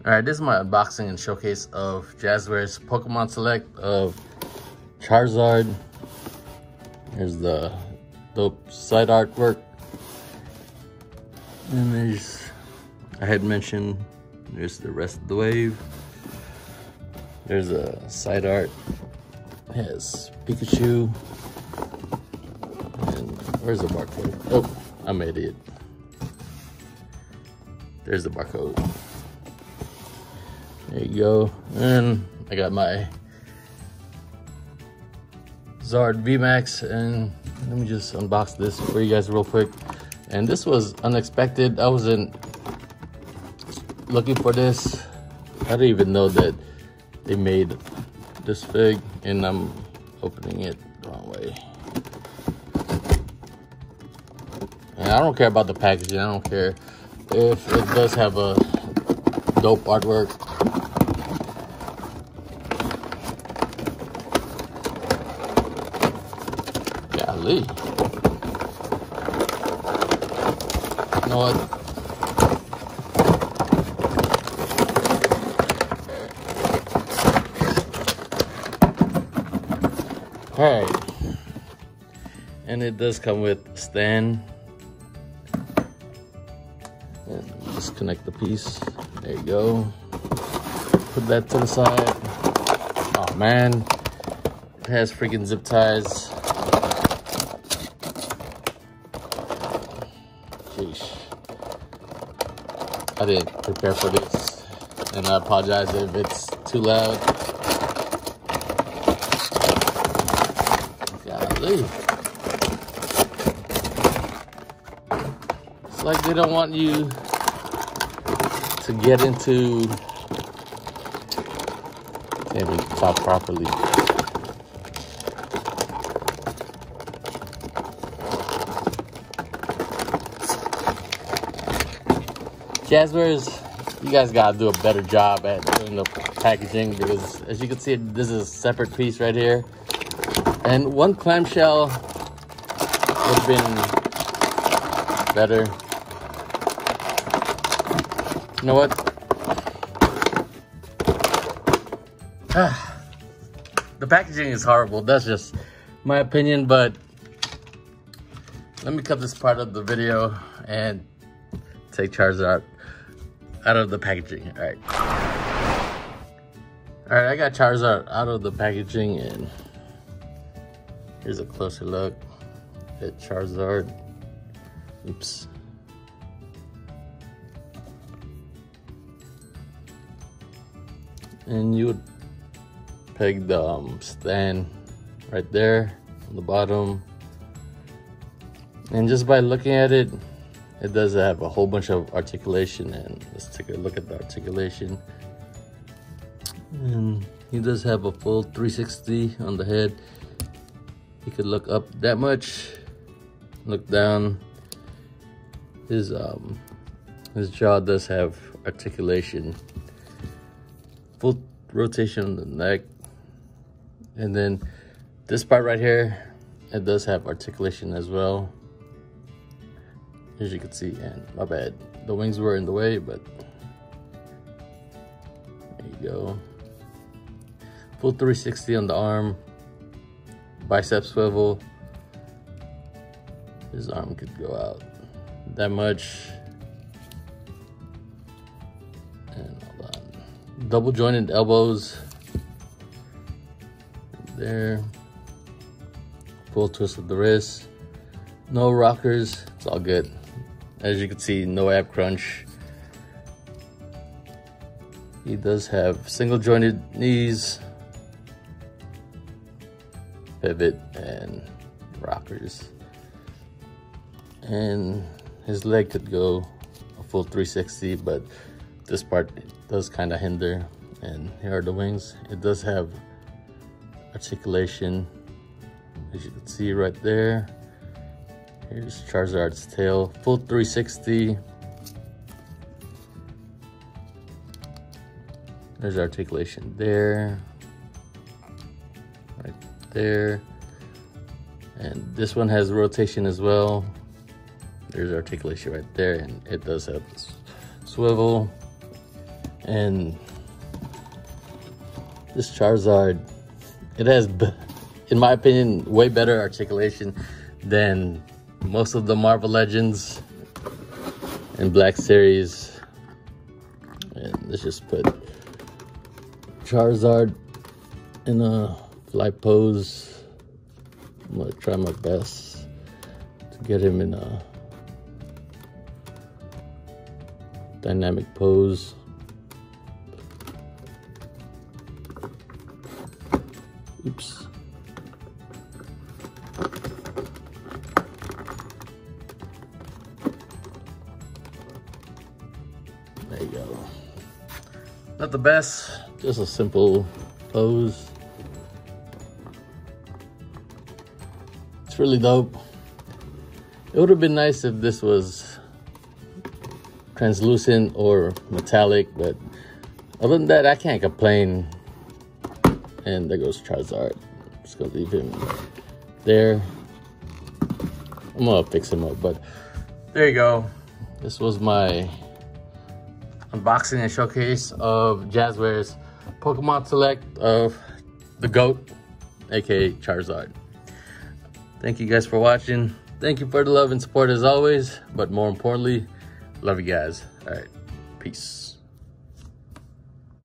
All right, this is my unboxing and showcase of Jazwares Pokemon Select of Charizard. Here's the dope side artwork. And there's, I had mentioned, there's the rest of the wave. There's a side art. It has Pikachu. And where's the barcode? Oh, I'm an idiot. There's the barcode. There you go. And I got my Zard VMAX, and let me just unbox this for you guys real quick. And this was unexpected. I wasn't looking for this. I didn't even know that they made this fig, and I'm opening it the wrong way. And I don't care about the packaging. I don't care if it does have a dope artwork. Golly. You know what? All right. And it does come with a stand. And just connect the piece. There you go. Put that to the side. Oh man. It has freaking zip ties. Sheesh. I didn't prepare for this, and I apologize if it's too loud. Golly. It's like they don't want you to get into, can't even talk properly. Jazwares, you guys gotta do a better job at doing the packaging, because as you can see, this is a separate piece right here. And one clamshell would have been better. You know what? The packaging is horrible. That's just my opinion, but let me cut this part of the video and take Charizard out of the packaging. All right, I got Charizard out of the packaging, and here's a closer look at Charizard. Oops. And you would peg the stand right there on the bottom, and just by looking at it, it does have a whole bunch of articulation. And let's take a look at the articulation. And he does have a full 360 on the head. He could look up that much, look down. His jaw does have articulation. Full rotation on the neck. And then this part right here, it does have articulation as well, as you can see. And my bad, the wings were in the way, but there you go. Full 360 on the arm, bicep swivel. His arm could go out that much. And hold on, double jointed elbows there. Full twist of the wrist. No rockers, it's all good. As you can see, no ab crunch. He does have single jointed knees, pivot, and rockers. And his leg could go a full 360, but this part does kind of hinder. And here are the wings. It does have articulation, as you can see right there. Here's Charizard's tail, full 360. There's articulation there, right there. And this one has rotation as well. There's articulation right there, and it does have swivel. And this Charizard, it has, in my opinion, way better articulation than most of the Marvel Legends and Black Series. And let's just put Charizard in a flight pose. I'm gonna try my best to get him in a dynamic pose. Oops. There you go. Not the best, just a simple pose. It's really dope. It would have been nice if this was translucent or metallic, but other than that, I can't complain. And there goes Charizard. I'm just gonna leave him there. I'm gonna fix him up, but there you go. This was my unboxing and showcase of Jazwares Pokemon Select of the GOAT, aka Charizard. Thank you guys for watching. Thank you for the love and support as always, but more importantly, love you guys. All right, peace.